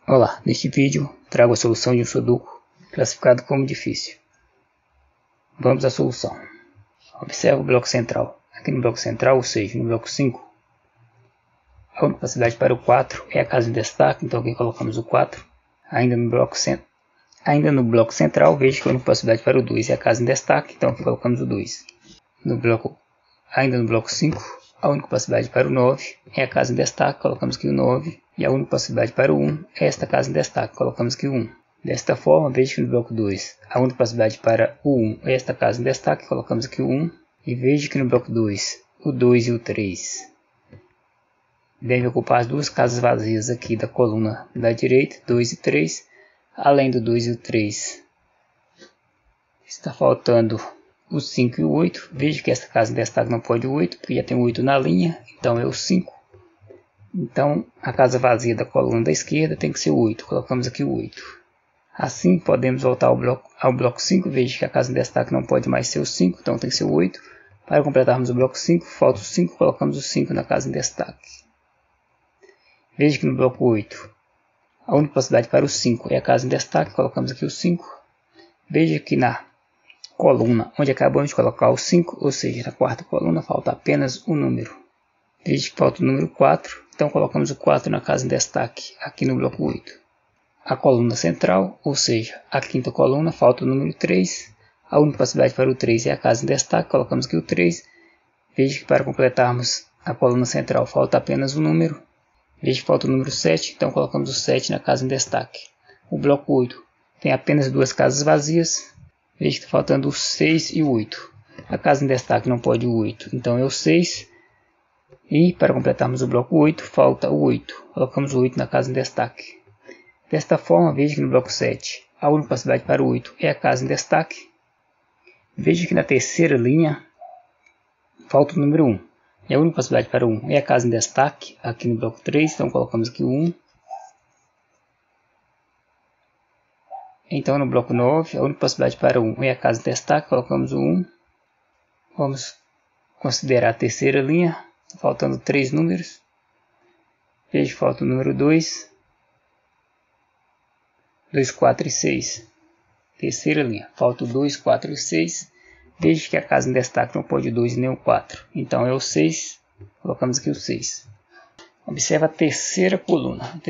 Olá, neste vídeo trago a solução de um sudoku classificado como difícil. Vamos à solução. Observe o bloco central. Aqui no bloco central, ou seja, no bloco 5, a única possibilidade para o 4 é a casa em destaque, então aqui colocamos o 4. Ainda no bloco central, veja que a única possibilidade para o 2 é a casa em destaque, então aqui colocamos o 2. Ainda no bloco 5, a única possibilidade para o 9 é a casa em destaque, colocamos aqui o 9. E a única possibilidade para o 1 é esta casa em destaque, colocamos aqui o 1. Desta forma, veja que no bloco 2, a única possibilidade para o 1 é esta casa em destaque, colocamos aqui o 1. E veja que no bloco 2, o 2 e o 3 devem ocupar as duas casas vazias aqui da coluna da direita, 2 e 3. Além do 2 e o 3, está faltando o 5 e o 8. Veja que esta casa em destaque não pode o 8, porque já tem o 8 na linha, então é o 5. Então, a casa vazia da coluna da esquerda tem que ser o 8. Colocamos aqui o 8. Assim, podemos voltar ao bloco 5. Veja que a casa em destaque não pode mais ser o 5, então tem que ser o 8. Para completarmos o bloco 5, falta o 5. Colocamos o 5 na casa em destaque. Veja que no bloco 8, a única possibilidade para o 5 é a casa em destaque. Colocamos aqui o 5. Veja que na coluna onde acabamos de colocar o 5, ou seja, na quarta coluna, falta apenas o número. Veja que falta o número 4, então colocamos o 4 na casa em destaque, aqui no bloco 8. A coluna central, ou seja, a quinta coluna, falta o número 3. A única possibilidade para o 3 é a casa em destaque, colocamos aqui o 3. Veja que para completarmos a coluna central falta apenas o número. Veja que falta o número 7, então colocamos o 7 na casa em destaque. O bloco 8 tem apenas duas casas vazias. Veja que está faltando o 6 e o 8. A casa em destaque não pode o 8, então é o 6. E para completarmos o bloco 8, falta o 8. Colocamos o 8 na casa em destaque. Desta forma, veja que no bloco 7, a única possibilidade para o 8 é a casa em destaque. Veja que na terceira linha, falta o número 1. E a única possibilidade para o 1 é a casa em destaque, aqui no bloco 3, então colocamos aqui o 1. Então no bloco 9, a única possibilidade para o 1 é a casa em destaque, colocamos o 1. Vamos considerar a terceira linha, faltando 3 números. Veja que falta o número 2, 2, 4 e 6. Terceira linha, falta o 2, 4 e 6. Veja que a casa em destaque não pode o 2 nem o 4. Então é o 6, colocamos aqui o 6. Observe a terceira coluna.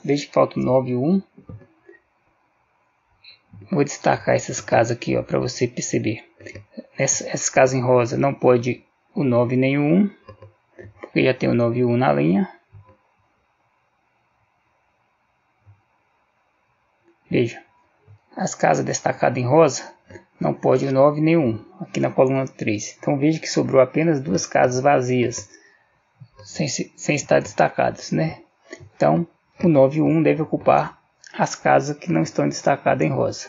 Veja que falta o 9 e o 1. Vou destacar essas casas aqui para você perceber. Essas casas em rosa não pode o 9 nem o 1, porque já tem o 9 e o 1 na linha. Veja, as casas destacadas em rosa não pode o 9 nem o 1, aqui na coluna 3. Então veja que sobrou apenas duas casas vazias, sem estar destacadas, né? Então o 9 e o 1 devem ocupar as casas que não estão destacadas em rosa.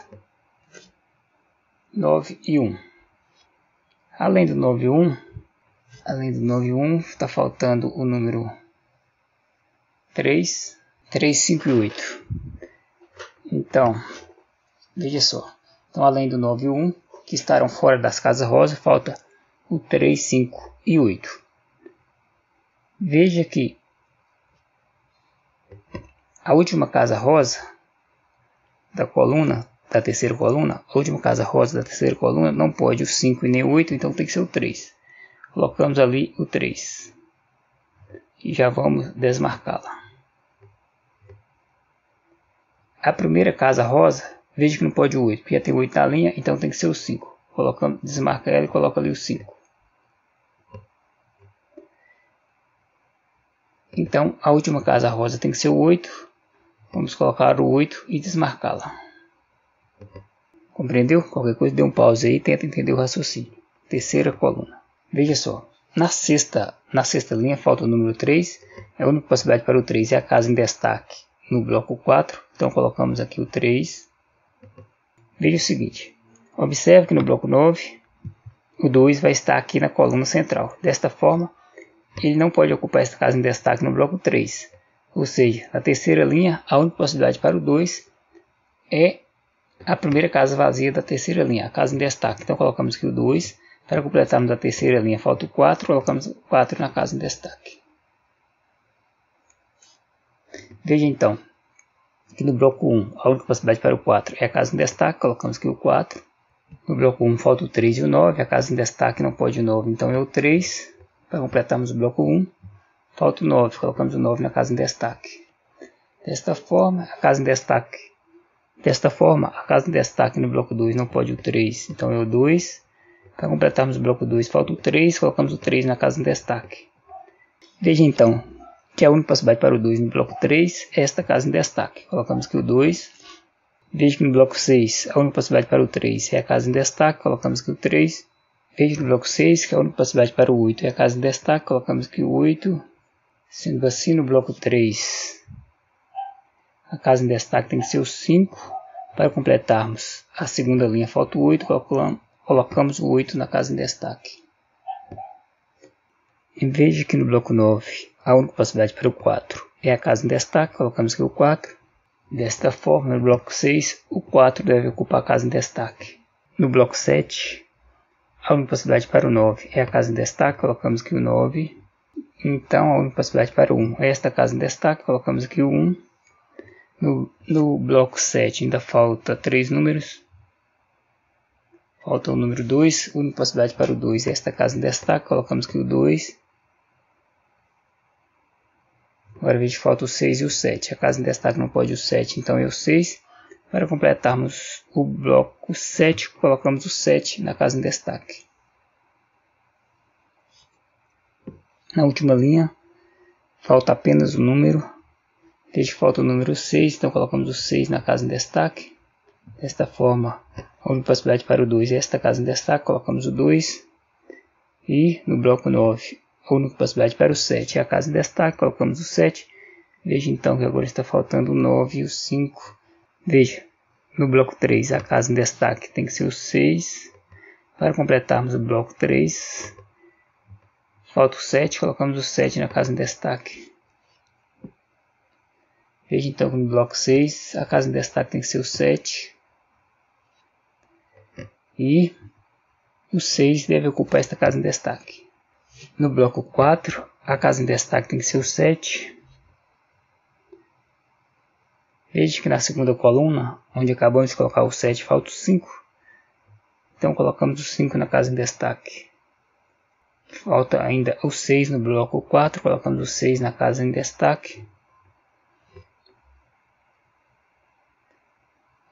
9 e 1. Além do 9 e 1, está faltando o número 3, 5 e 8. Então, veja só. Então, além do 9 e 1, que estarão fora das casas rosa, falta o 3, 5 e 8. Veja que a última casa rosa da coluna, da terceira coluna, a última casa rosa da terceira coluna não pode o 5 e nem o 8, então tem que ser o 3. Colocamos ali o 3. E já vamos desmarcá-la. A primeira casa rosa, veja que não pode o 8, porque já tem 8 na linha, então tem que ser o 5. Colocamos, desmarca ela e coloca ali o 5. Então, a última casa rosa tem que ser o 8. Vamos colocar o 8 e desmarcá-la. Compreendeu? Qualquer coisa, dê um pause aí e tenta entender o raciocínio. Terceira coluna. Veja só, na sexta linha falta o número 3. A única possibilidade para o 3 é a casa em destaque no bloco 4. Então colocamos aqui o 3. Veja o seguinte, observe que no bloco 9, o 2 vai estar aqui na coluna central. Desta forma, ele não pode ocupar esta casa em destaque no bloco 3. Ou seja, na terceira linha, a única possibilidade para o 2 é a primeira casa vazia da terceira linha, a casa em destaque. Então colocamos aqui o 2. Para completarmos a terceira linha, falta o 4. Colocamos o 4 na casa em destaque. Veja então, Aqui no bloco 1, a única possibilidade para o 4 é a casa em destaque, colocamos aqui o 4. No bloco 1 falta o 3 e o 9, a casa em destaque não pode o 9, então é o 3. Para completarmos o bloco 1, falta o 9, colocamos o 9 na casa em destaque. Desta forma, a casa em destaque no bloco 2 não pode o 3, então é o 2. Para completarmos o bloco 2, falta o 3, colocamos o 3 na casa em destaque. Veja então que a única possibilidade para o 2 no bloco 3 é esta casa em destaque. Colocamos aqui o 2. Veja que no bloco 6 a única possibilidade para o 3 é a casa em destaque. Colocamos aqui o 3. Veja no bloco 6 que a única possibilidade para o 8 é a casa em destaque. Colocamos aqui o 8. Sendo assim, no bloco 3 a casa em destaque tem que ser o 5. Para completarmos a segunda linha falta o 8. Colocamos o 8 na casa em destaque. E veja que no bloco 9 a única possibilidade para o 4 é a casa em destaque, colocamos aqui o 4. Desta forma, no bloco 6, o 4 deve ocupar a casa em destaque. No bloco 7, a única possibilidade para o 9 é a casa em destaque, colocamos aqui o 9. Então, a única possibilidade para o 1 é esta casa em destaque, colocamos aqui o 1. No bloco 7 ainda falta 3 números. Falta o número 2, a única possibilidade para o 2 é esta casa em destaque, colocamos aqui o 2. Agora veja que falta o 6 e o 7. A casa em destaque não pode o 7, então é o 6. Para completarmos o bloco 7, colocamos o 7 na casa em destaque. Na última linha, falta apenas o número. Veja que falta o número 6, então colocamos o 6 na casa em destaque. Desta forma, a única possibilidade para o 2 é esta casa em destaque, colocamos o 2. E no bloco 9, a única possibilidade para o 7 é a casa em destaque, colocamos o 7. Veja então que agora está faltando o 9 e o 5. Veja, no bloco 3 a casa em destaque tem que ser o 6. Para completarmos o bloco 3, falta o 7, colocamos o 7 na casa em destaque. Veja então que no bloco 6 a casa em destaque tem que ser o 7. E o 6 deve ocupar esta casa em destaque. No bloco 4, a casa em destaque tem que ser o 7. Veja que na segunda coluna, onde acabamos de colocar o 7, falta o 5. Então colocamos o 5 na casa em destaque. Falta ainda o 6 no bloco 4, colocamos o 6 na casa em destaque.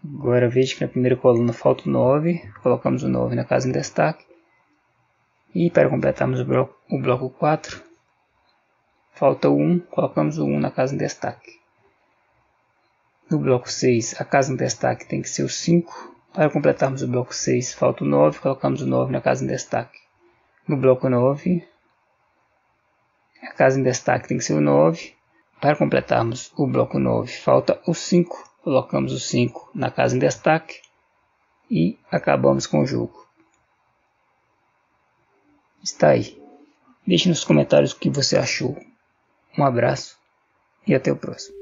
Agora veja que na primeira coluna falta o 9, colocamos o 9 na casa em destaque. E para completarmos o bloco 4, falta o 1, colocamos o 1 na casa em destaque. No bloco 6, a casa em destaque tem que ser o 5. Para completarmos o bloco 6, falta o 9, colocamos o 9 na casa em destaque. No bloco 9, a casa em destaque tem que ser o 9. Para completarmos o bloco 9, falta o 5, colocamos o 5 na casa em destaque. E acabamos com o jogo. Está aí. Deixe nos comentários o que você achou. Um abraço e até o próximo.